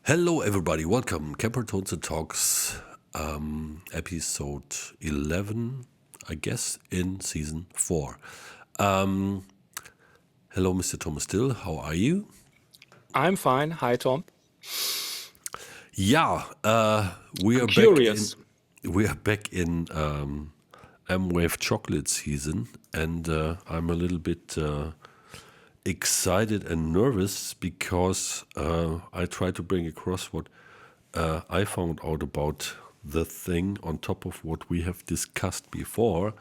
Hello, everybody. Welcome. Kemper Tones and Talks, episode 11, I guess, in season 4. Hello, Mr. Thomas Dill. How are you? I'm fine. Hi, Tom. Yeah, we I'm are curious. back in M-VAVE chocolate season, and I'm a little bit excited and nervous because I try to bring across what I found out about the thing on top of what we have discussed before,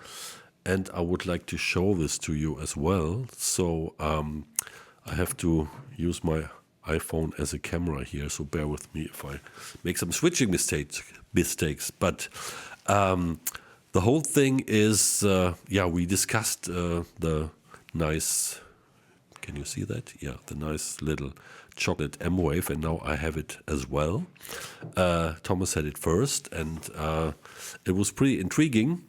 and I would like to show this to you as well. So I have to use my iPhone as a camera here, so bear with me if I make some switching mistakes. But the whole thing is, we discussed the nice. Can you see that? Yeah, the nice little chocolate M-VAVE, and now I have it as well. Thomas had it first, and it was pretty intriguing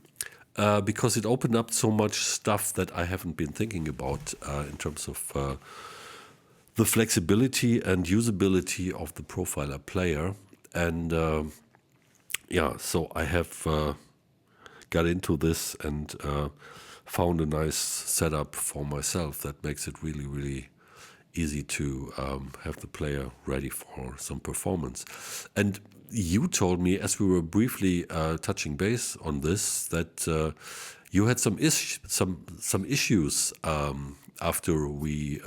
because it opened up so much stuff that I haven't been thinking about in terms of the flexibility and usability of the profiler player. And so I have got into this and found a nice setup for myself that makes it really, really easy to have the player ready for some performance. And you told me, as we were briefly touching base on this, that you had some issues after we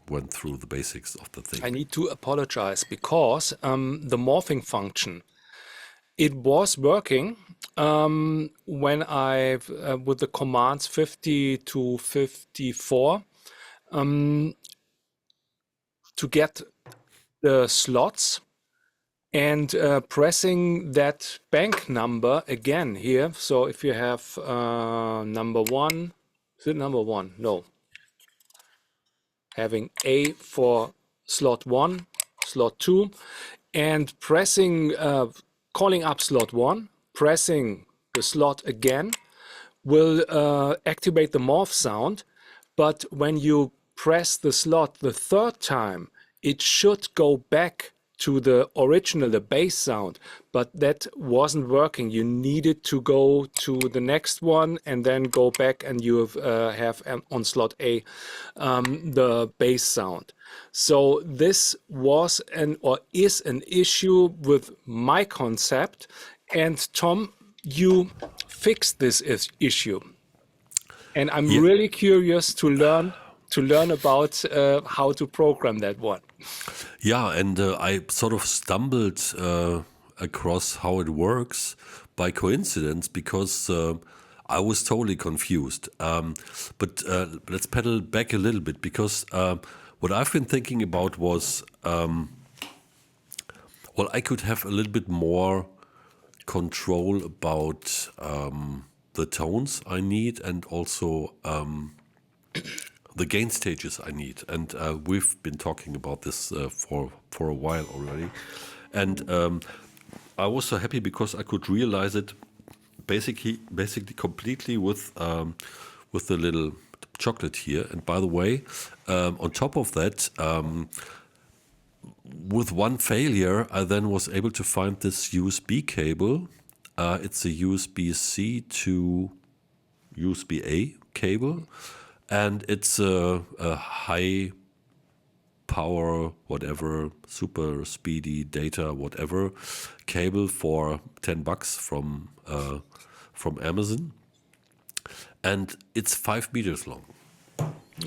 went through the basics of the thing. I need to apologize because the morphing function, it was working when I, with the commands 50 to 54, to get the slots and pressing that bank number again here. So if you have number 1, is it number 1? No. Having A for slot 1, slot 2, and pressing, calling up slot 1, pressing the slot again will activate the morph sound. But when you press the slot the third time, it should go back to the original, the bass sound, but that wasn't working. You needed to go to the next one and then go back, and you have on slot A the bass sound. So this was is an issue with my concept, and Tom, you fixed this issue, and I'm really curious to learn about how to program that one. Yeah, and I sort of stumbled across how it works by coincidence because I was totally confused. But let's pedal back a little bit because what I've been thinking about was, I could have a little bit more control about the tones I need and also the gain stages I need, and we've been talking about this for a while already, and I was so happy because I could realize it basically completely with the little chocolate here. And by the way, on top of that, with one failure, I then was able to find this USB cable. It's a USB-C to USB-A cable. And it's a high power, whatever, super speedy data, whatever, cable for $10 from Amazon, and it's 5 meters long.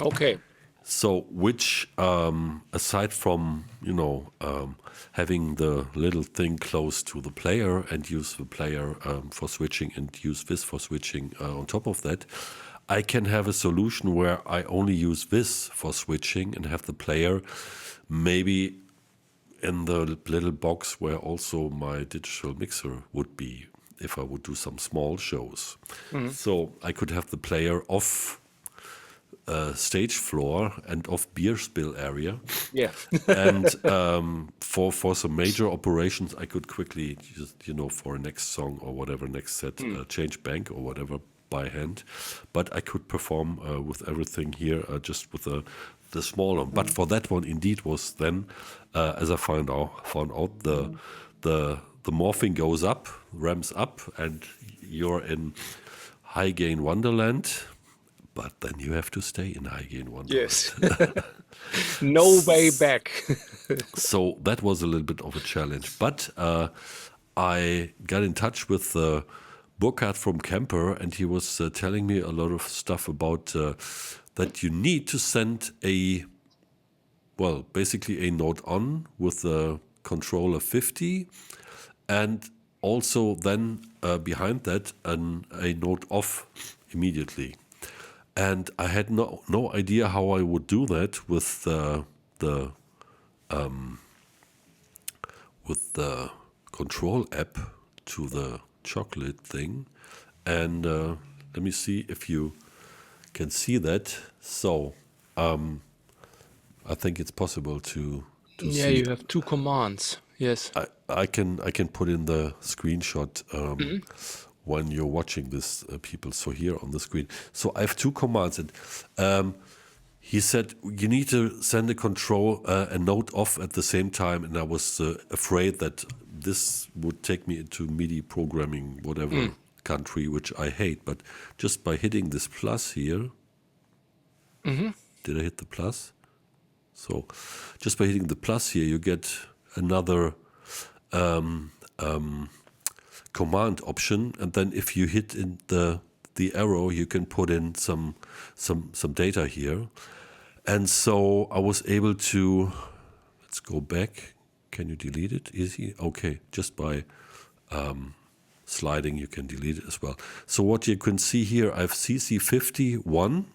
Okay. So, which aside from having the little thing close to the player and use the player for switching and use this for switching on top of that, I can have a solution where I only use this for switching and have the player maybe in the little box where also my digital mixer would be if I would do some small shows. Mm-hmm. So I could have the player off stage floor and off beer spill area. Yeah. And for some major operations, I could quickly just, for a next song or whatever, next set, change bank or whatever by hand. But I could perform with everything here just with the small one. But for that one, indeed, was then, as I found out the morphing goes up, ramps up, and you're in high gain Wonderland. But then you have to stay in high gain Wonderland. Yes. No way back. So that was a little bit of a challenge. But I got in touch with Burkhard from Kemper, and he was telling me a lot of stuff about that you need to send basically a note on with the controller 50, and also then behind that a note off immediately. And I had no idea how I would do that with the control app to the chocolate thing. And let me see if you can see that. So I think it's possible to Yeah, see. you have two commands. Yes. I can put in the screenshot when you're watching this, people. So here on the screen. So I have two commands, and he said you need to send a note off at the same time, and I was afraid that this would take me into MIDI programming, whatever country, which I hate. But just by hitting this plus here, did I hit the plus? So just by hitting the plus here, you get another command option, and then if you hit in the arrow, you can put in some data here. And so I was able to, let's go back. Can you delete it? Easy? Okay, just by sliding, you can delete it as well. So what you can see here, I have CC51.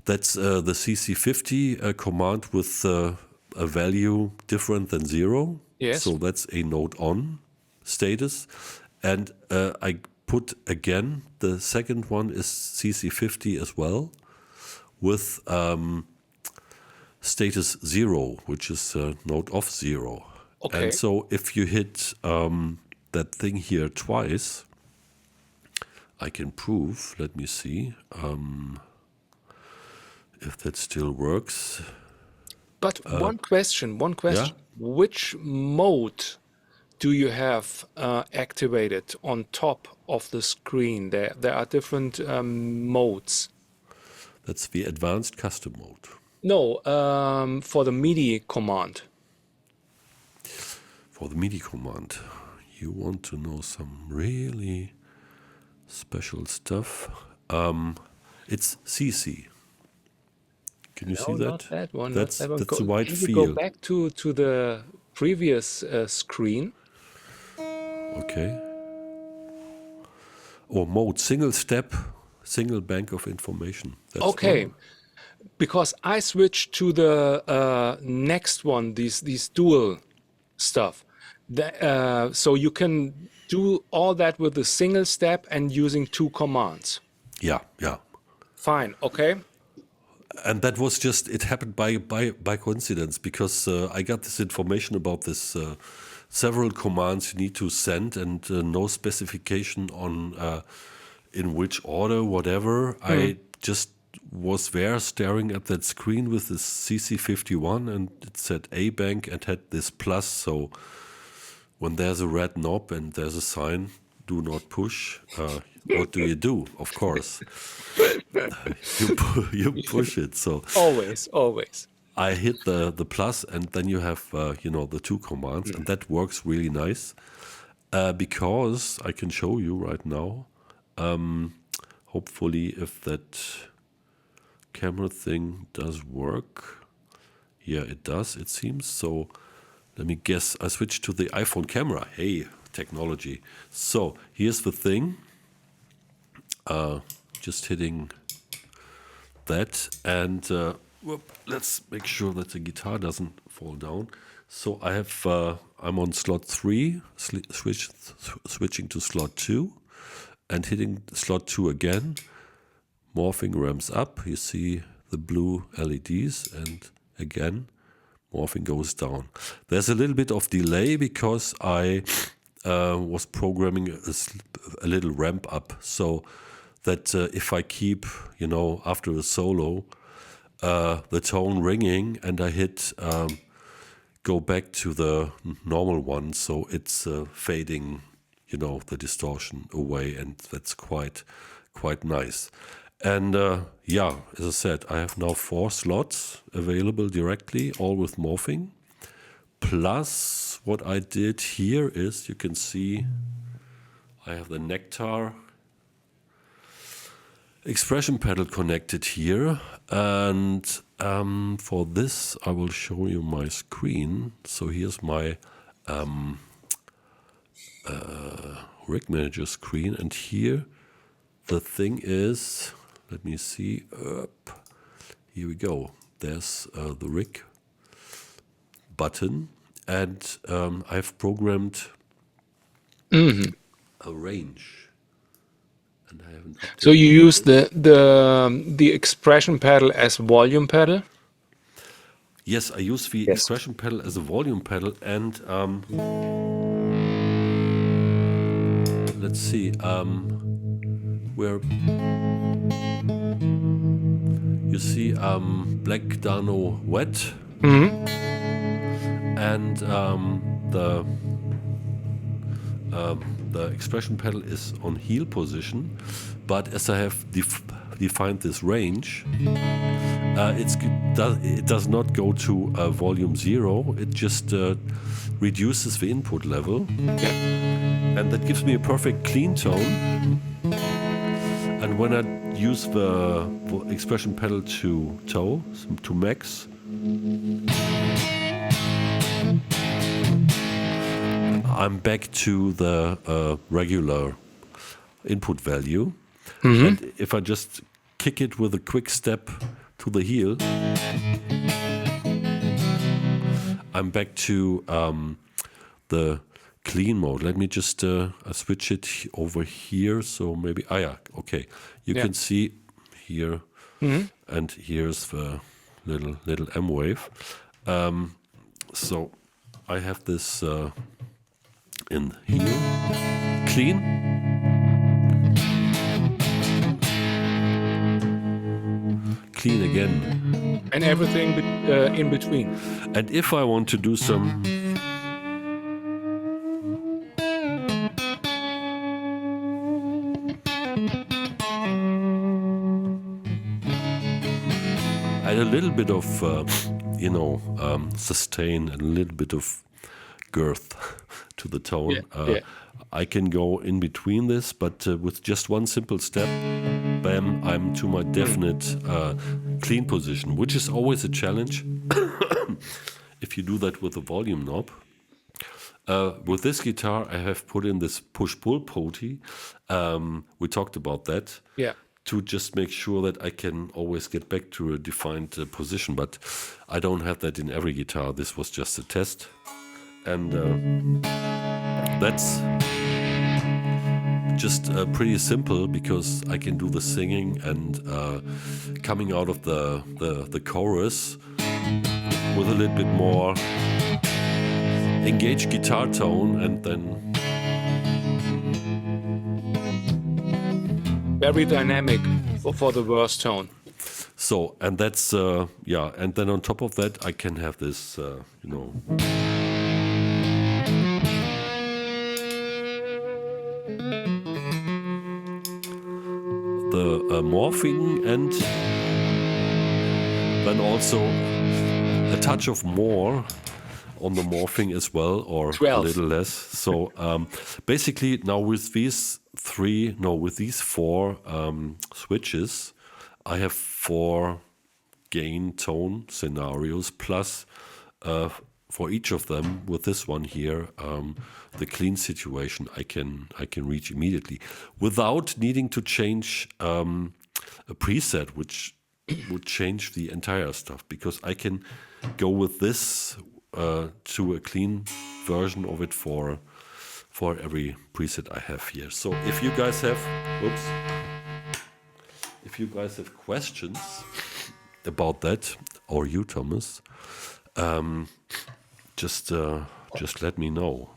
That's the CC50 command with a value different than 0. Yes. So that's a note on status. And I put again, the second one is CC50 as well, with status 0, which is note off 0. Okay. And so if you hit that thing here twice, I can prove, let me see if that still works. But one question. Yeah? Which mode do you have activated on top of the screen? There are different modes. That's the advanced custom mode. No, for the MIDI command. For the MIDI command, you want to know some really special stuff. It's CC. Can you see that? Not that one. That's not that one. that's a white Can you go field. back to the previous screen? Okay. Or mode, single step, single bank of information. That's Okay, one. because I switched to the next one, these dual stuff. So you can do all that with a single step and using two commands. Yeah. Fine, okay. And that was just, it happened by coincidence, because I got this information about this several commands you need to send, and no specification on in which order, whatever. I just was there staring at that screen with this CC51, and it said A bank and had this plus. So when there's a red knob and there's a sign, do not push, what do you do? Of course, you push it. So Always. I hit the plus, and then you have the two commands, and that works really nice, because I can show you right now. Hopefully, if that camera thing does work. Yeah, it does, it seems. So let me guess. I switched to the iPhone camera. Hey, technology. So here's the thing. Just hitting that, and let's make sure that the guitar doesn't fall down. So I have I'm on slot 3, switching to slot 2, and hitting slot 2 again. Morphing ramps up. You see the blue LEDs, and again morphing goes down. There's a little bit of delay because I was programming a little ramp up, so that if I keep, after a solo, the tone ringing, and I hit go back to the normal one, so it's fading, the distortion away, and that's quite nice. And yeah, as I said, I have now 4 slots available directly, all with morphing. Plus, what I did here is, you can see, I have the Nectar expression pedal connected here, and for this I will show you my screen. So here's my rig manager screen, and here the thing is, let me see, here we go, there's the rig button, and I've programmed a range. And I haven't updated. So you use the expression pedal as volume pedal? Yes, I use the expression pedal as a volume pedal, and let's see, where you see Black Dano Wet, and the expression pedal is on heel position, but as I have defined this range, it does not go to volume 0. It just reduces the input level, and that gives me a perfect clean tone. And when I use the expression pedal to max, I'm back to the regular input value. And if I just kick it with a quick step to the heel, I'm back to the clean mode. Let me just switch it over here. So maybe, okay. You can see here, and here's the little M-VAVE. So I have this in here, clean, clean again, and everything in between. and if I want to do some add a little bit of sustain and a little bit of girth to the tone. I can go in between this, but with just one simple step, bam, I'm to my definite clean position, which is always a challenge if you do that with the volume knob. With this guitar, I have put in this push-pull potty. We talked about that. To just make sure that I can always get back to a defined position, but I don't have that in every guitar. This was just a test. And that's just pretty simple, because I can do the singing and coming out of the chorus with a little bit more engaged guitar tone, and then very dynamic for the verse tone. So, and that's and then on top of that I can have this the morphing, and then also a touch of more on the morphing as well, or 12. a little less. So basically now with these four switches, I have 4 gain tone scenarios, plus for each of them, with this one here, the clean situation I can reach immediately without needing to change a preset, which would change the entire stuff, because I can go with this to a clean version of it for every preset I have here. So if you guys have questions about that, or you, Thomas, just let me know.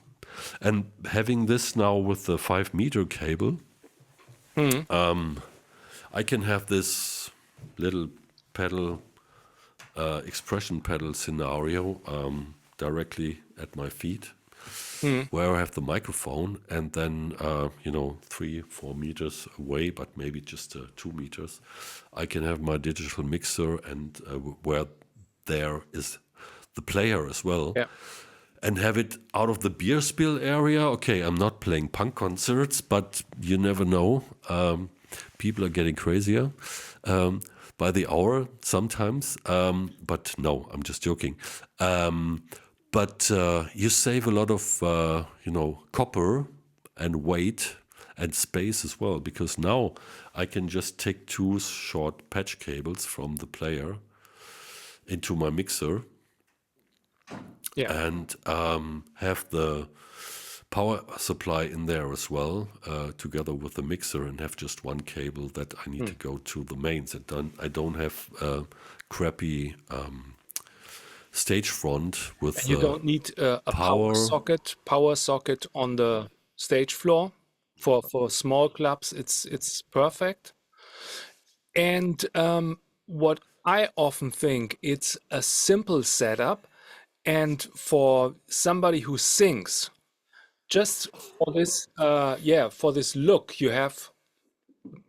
And having this now with the 5-meter cable, I can have this little pedal expression pedal scenario directly at my feet, where I have the microphone, and then 3-4 meters away, but maybe just 2 meters, I can have my digital mixer, and where there is the player as well. Yeah. And have it out of the beer spill area. Okay, I'm not playing punk concerts, but you never know. People are getting crazier by the hour sometimes. But no, I'm just joking. But you save a lot of, copper and weight and space as well, because now I can just take 2 short patch cables from the player into my mixer. Yeah. And have the power supply in there as well, together with the mixer, and have just one cable that I need to go to the mains. And I don't have crappy stage front with. And you don't need a power socket on the stage floor. For small clubs, it's perfect. And what I often think, it's a simple setup. And for somebody who sings, just for this look, you have,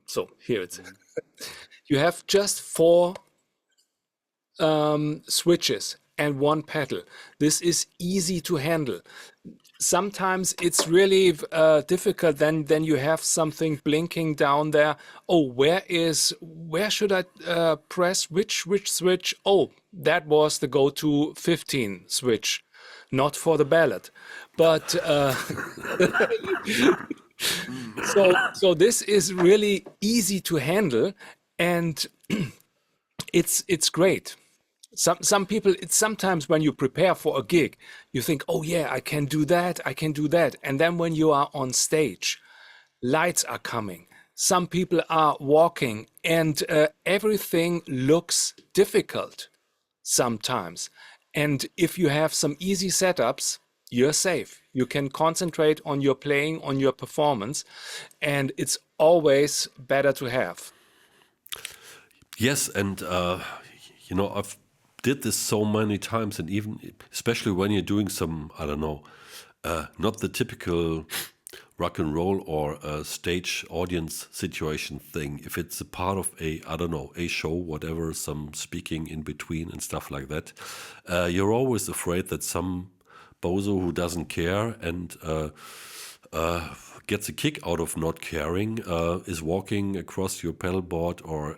so here it's, you have just 4 switches and 1 pedal. This is easy to handle. Sometimes it's really difficult. Then you have something blinking down there. Oh, where should I press which switch? Oh, that was the go-to 15 switch, not for the ballad. But so this is really easy to handle, and it's great. Some people, it's sometimes when you prepare for a gig, you think, oh yeah, I can do that. And then when you are on stage, lights are coming, some people are walking, and everything looks difficult sometimes. And if you have some easy setups, you're safe. You can concentrate on your playing, on your performance, and it's always better to have. Yes, and I've did this so many times, and even especially when you're doing some, I don't know, not the typical rock and roll or stage audience situation thing. If it's a part of a show, whatever, some speaking in between and stuff like that, you're always afraid that some bozo who doesn't care and gets a kick out of not caring, is walking across your pedal board, or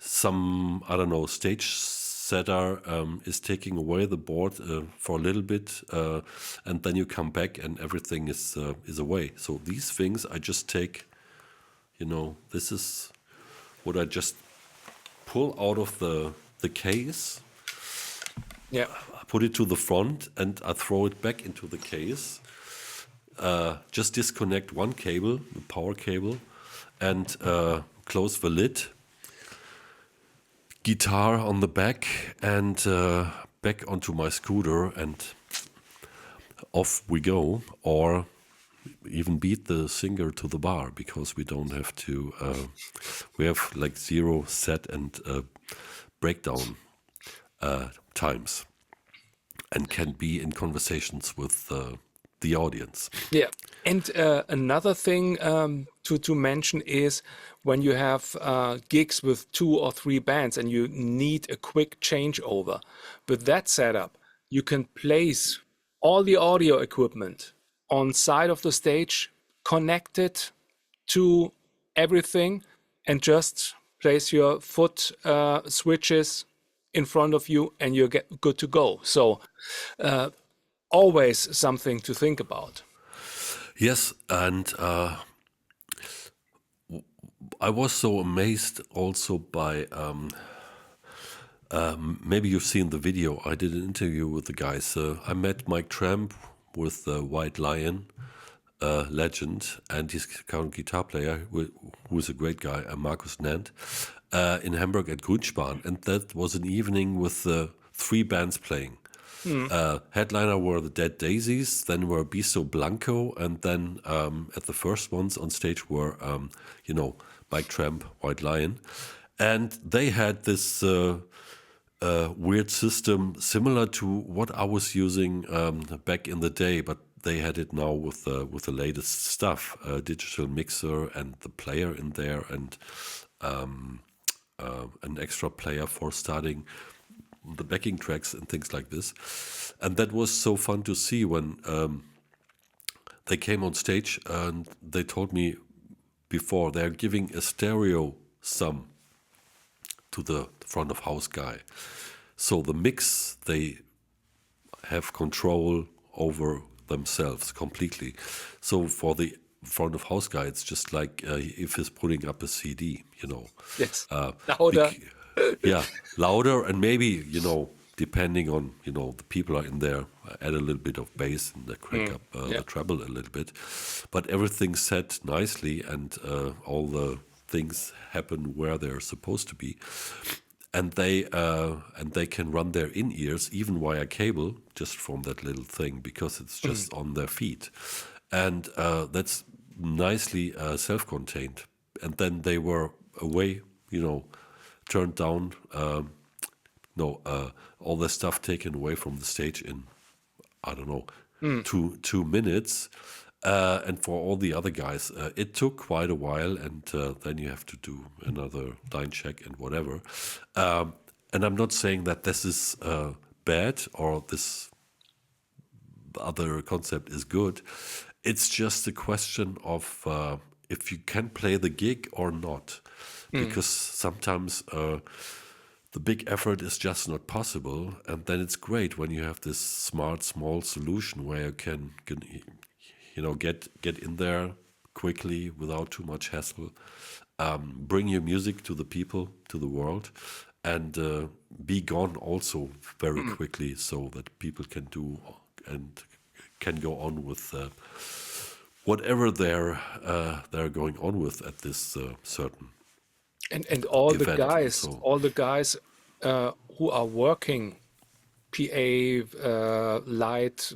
some, I don't know, stage setter is taking away the board for a little bit, and then you come back and everything is away. So these things I just take, this is what I just pull out of the case. Yeah. I put it to the front and I throw it back into the case. Just disconnect one cable, the power cable, and close the lid. Guitar on the back, and back onto my scooter, and off we go. Or even beat the singer to the bar, because we don't have to. We have like 0 set and breakdown times, and can be in conversations with the audience. Yeah, and another thing to mention is when you have gigs with 2 or 3 bands and you need a quick changeover. With that setup, you can place all the audio equipment on side of the stage, connect it to everything, and just place your foot switches in front of you, and you're good to go. So always something to think about. Yes, and I was so amazed also by, maybe you've seen the video, I did an interview with the guys. I met Mike Tramp with the White Lion, legend, and his current guitar player, who is a great guy, Markus Nant, in Hamburg at Grünspan. And that was an evening with 3 bands playing. Headliner were the Dead Daisies, then were Bisto Blanco, and then at the first ones on stage were, Mike Tramp, White Lion. And they had this weird system similar to what I was using back in the day, but they had it now with the latest stuff, digital mixer and the player in there, and an extra player for starting the backing tracks and things like this. And that was so fun to see when they came on stage and they told me before they're giving a stereo sum to the front of house guy. So the mix, they have control over themselves completely. So for the front of house guy, it's just like if he's putting up a CD, Yes. Louder. yeah, louder, and maybe, depending on, the people are in there, add a little bit of bass and crank up the treble a little bit. But everything's set nicely, and all the things happen where they're supposed to be. And they can run their in-ears even via cable, just from that little thing, because it's just on their feet. And that's nicely self-contained. And then they were away, turned down, all the stuff taken away from the stage in, I don't know, 2 minutes. And for all the other guys, it took quite a while, and then you have to do another line check and whatever. And I'm not saying that this is bad or this other concept is good. It's just a question of if you can play the gig or not. Because sometimes the big effort is just not possible. And then it's great when you have this smart, small solution where you can get in there quickly without too much hassle, bring your music to the people, to the world, and be gone also very quickly, so that people can do and can go on with whatever they're going on with at this certain And all the event. guys, So who are working, PA, light,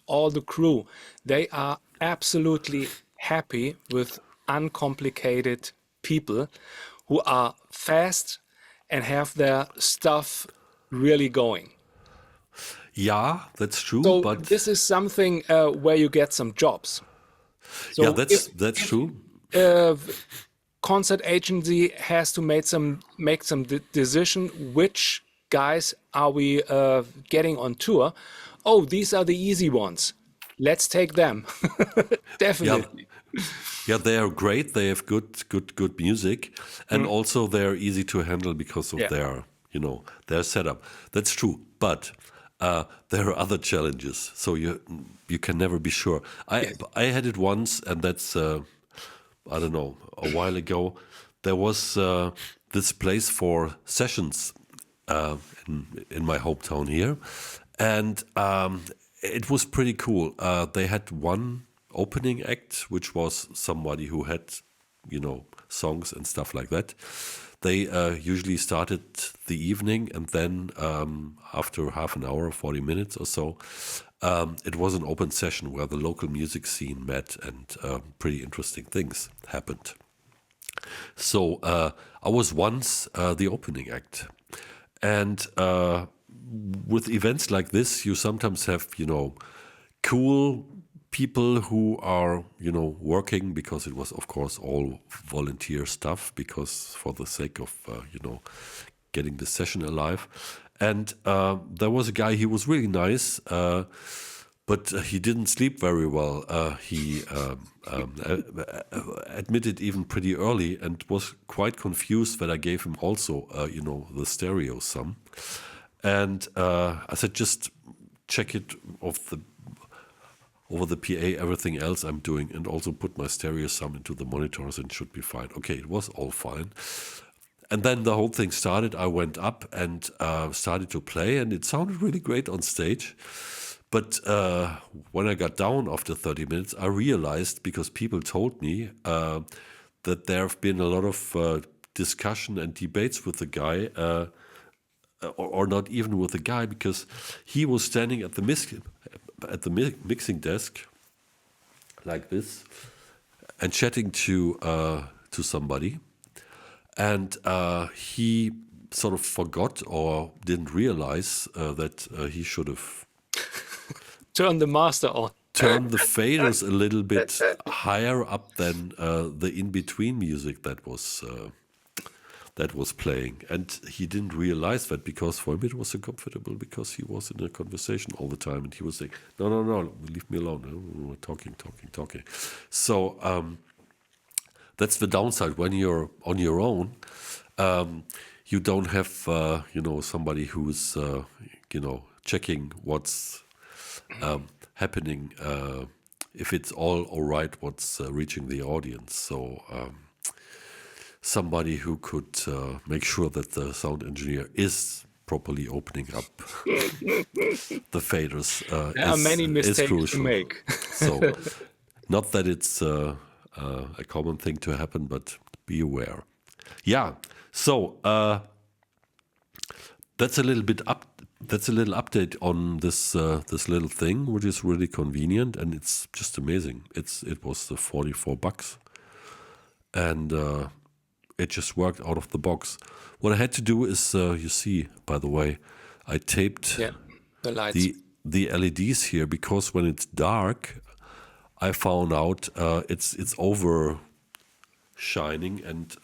all the crew, they are absolutely happy with uncomplicated people who are fast and have their stuff really going. yeah, that's true. So But this is something where you get some jobs. So yeah, that's true. Concert agency has to make some decision, which guys are we getting on tour. Oh, these are the easy ones, let's take them. Definitely. Yeah, they are great. They have good music, and also they're easy to handle because of Yeah. their setup. That's true, but there are other challenges. So you can never be sure. I had it once, and that's I don't know, a while ago. There was this place for sessions in my hometown here, and it was pretty cool. They had one opening act, which was somebody who had, songs and stuff like that. They usually started the evening, and then after half an hour, 40 minutes or so, it was an open session where the local music scene met, and pretty interesting things happened. So I was once the opening act. And with events like this, you sometimes have, cool people who are, working, because it was, of course, all volunteer stuff, because for the sake of, getting the session alive. And there was a guy, he was really nice, but he didn't sleep very well. He admitted even pretty early, and was quite confused that I gave him also, the stereo sum. And I said, just check it over the PA, everything else I'm doing, and also put my stereo sum into the monitors, and it should be fine. Okay, it was all fine. And then the whole thing started. I went up and started to play, and it sounded really great on stage. But when I got down after 30 minutes, I realized, because people told me, that there have been a lot of discussion and debates with the guy, or not even with the guy, because he was standing at the mixing desk like this and chatting to somebody, and he sort of forgot or didn't realize that he should have Turn the master on. turned the faders a little bit higher up than the in-between music that was playing. And he didn't realize that, because for him it was uncomfortable, because he was in a conversation all the time and he was saying, no, leave me alone. We're talking. So that's the downside. When you're on your own, you don't have, somebody who's, checking what's happening, if it's all right, what's reaching the audience. So somebody who could make sure that the sound engineer is properly opening up the faders There are many is mistakes to crucial. make. So, not that it's a common thing to happen, but be aware. Yeah. So that's a little bit up. That's a little update on this this little thing, which is really convenient, and it's just amazing. It was the $44, and it just worked out of the box. What I had to do is, you see, by the way, I taped Yeah, the lights. the LEDs here, because when it's dark, I found out it's over shining, and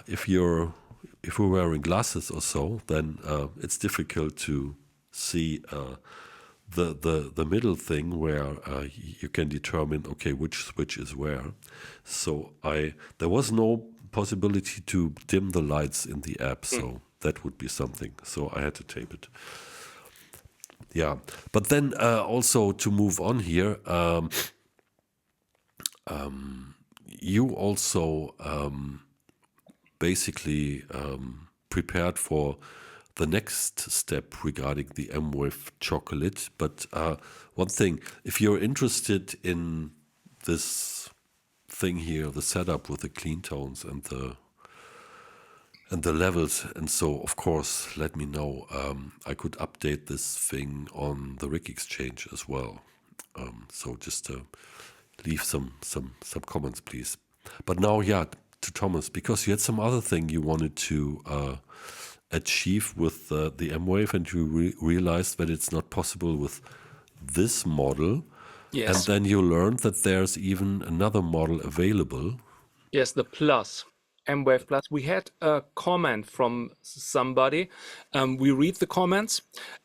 if you're wearing glasses or so, then it's difficult to see the middle thing where you can determine, okay, which switch is where. So there was no possibility to dim the lights in the app, so that would be something. So I had to tape it. Yeah, but then also to move on here, you also basically prepared for the next step regarding the M-VAVE chocolate. But one thing, if you're interested in this thing here, the setup with the clean tones and the levels, and so of course let me know. I could update this thing on the Rig Exchange as well. So just leave some comments, please. But now, yeah, to Thomas, because you had some other thing you wanted to achieve with the M-VAVE, and you realized that it's not possible with this model. Yes. And then you learned that there's even another model available. Yes, the Plus, M-VAVE Plus. We had a comment from somebody. We read the comments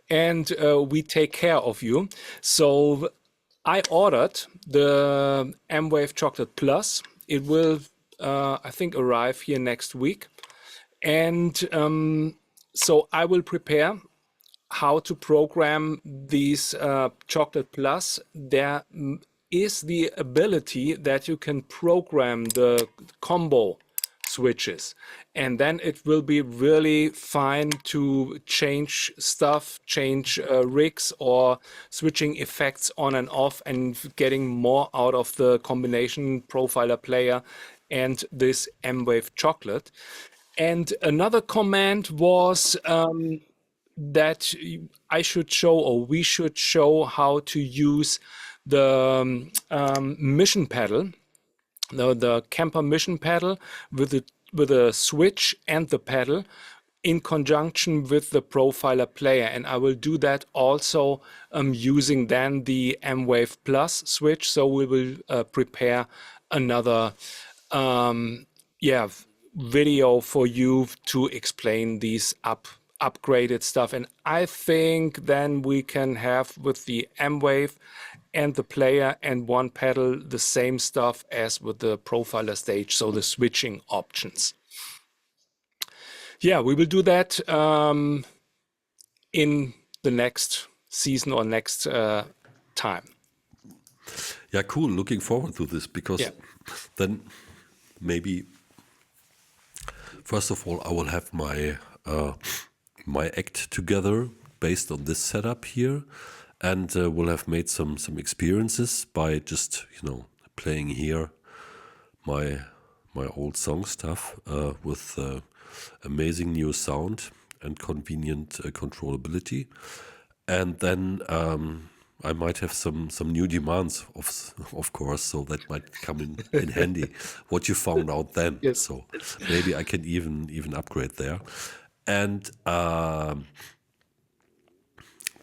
and we take care of you. So I ordered the M-VAVE Chocolate Plus. It will, I think, arrive here next week. And so I will prepare how to program these Chocolate Plus. There is the ability that you can program the combo switches, and then it will be really fine to change stuff, change rigs or switching effects on and off, and getting more out of the combination profiler player and this M-VAVE Chocolate. And another comment was that I should show, or we should show, how to use the mission pedal, the Kemper mission pedal with a switch and the pedal in conjunction with the profiler player. And I will do that also using then the M-VAVE Plus switch. So we will prepare another video for you to explain these upgraded stuff. And I think then we can have with the M-VAVE and the player and one pedal the same stuff as with the profiler stage, so the switching options. Yeah, we will do that in the next season or next time. Yeah, cool. Looking forward to this, because then maybe first of all I will have my my act together based on this setup here, and we'll have made some experiences by just playing here my old song stuff with amazing new sound and convenient controllability. And then I might have some new demands, of course, so that might come in handy. What you found out then, Yes. so maybe I can even upgrade there. And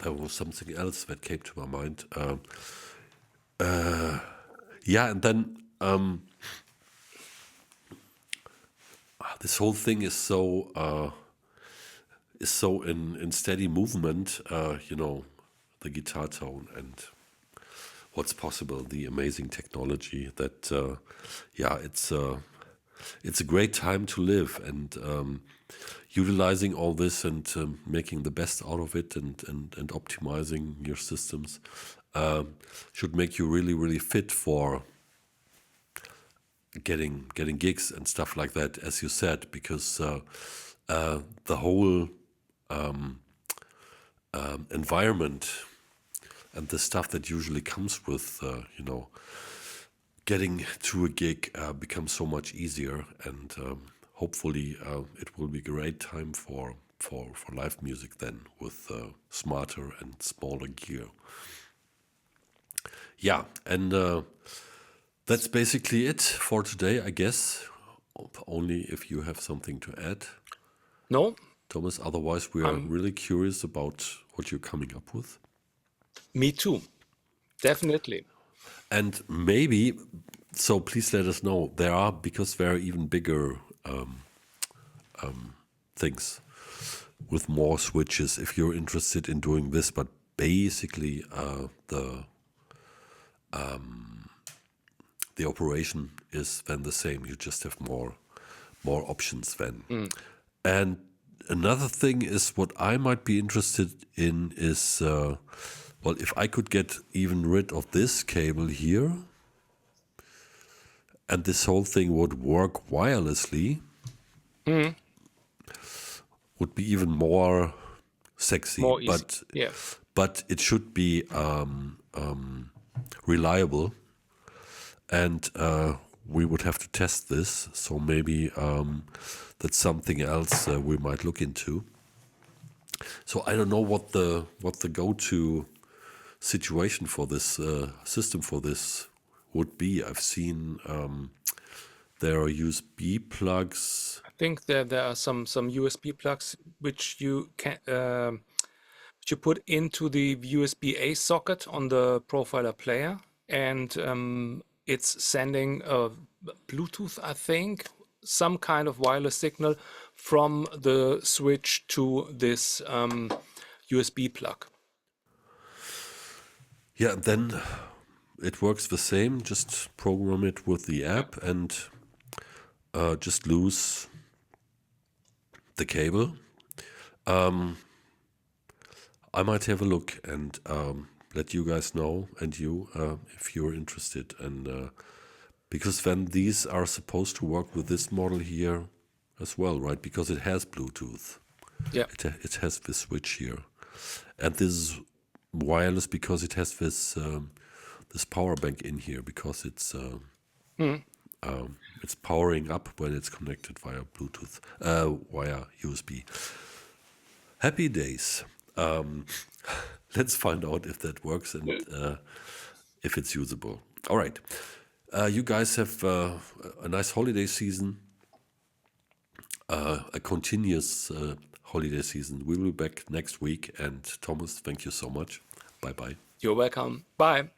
there was something else that came to my mind. Yeah, and then this whole thing is so in steady movement. The guitar tone and what's possible, the amazing technology that, it's a great time to live, and utilizing all this and making the best out of it, and optimizing your systems should make you really, really fit for getting gigs and stuff like that, as you said, because the whole environment and the stuff that usually comes with, getting to a gig becomes so much easier, and hopefully it will be a great time for live music then, with smarter and smaller gear. Yeah, and that's basically it for today, I guess. Only if you have something to add, No, Thomas. Otherwise, we are really curious about what you're coming up with. me too. Definitely. And maybe, so please let us know. Because there are even bigger things with more switches if you're interested in doing this. But basically, the operation is then the same. You just have more options then. And another thing is, what I might be interested in is, well, if I could get even rid of this cable here, and this whole thing would work wirelessly, would be even more sexy. More easy. Yeah. But it should be reliable, and we would have to test this. So maybe that's something else we might look into. So I don't know what the go-to situation for this system for this would be. I've seen there are USB plugs. I think there are some USB plugs which you can which you put into the USB-A socket on the profiler player, and it's sending a Bluetooth, I think, some kind of wireless signal from the switch to this USB plug. Yeah, then it works the same. Just program it with the app and just lose the cable. I might have a look and let you guys know, and you, if you're interested. And because then these are supposed to work with this model here as well, right? Because it has Bluetooth. Yeah. It has this switch here. And this is wireless because it has this this power bank in here, because it's powering up when it's connected via Bluetooth, via USB. Happy days. Let's find out if that works and if it's usable. All right. You guys have a nice holiday season, a continuous holiday season. We'll be back next week. And Thomas, thank you so much. Bye-bye. You're welcome. Bye.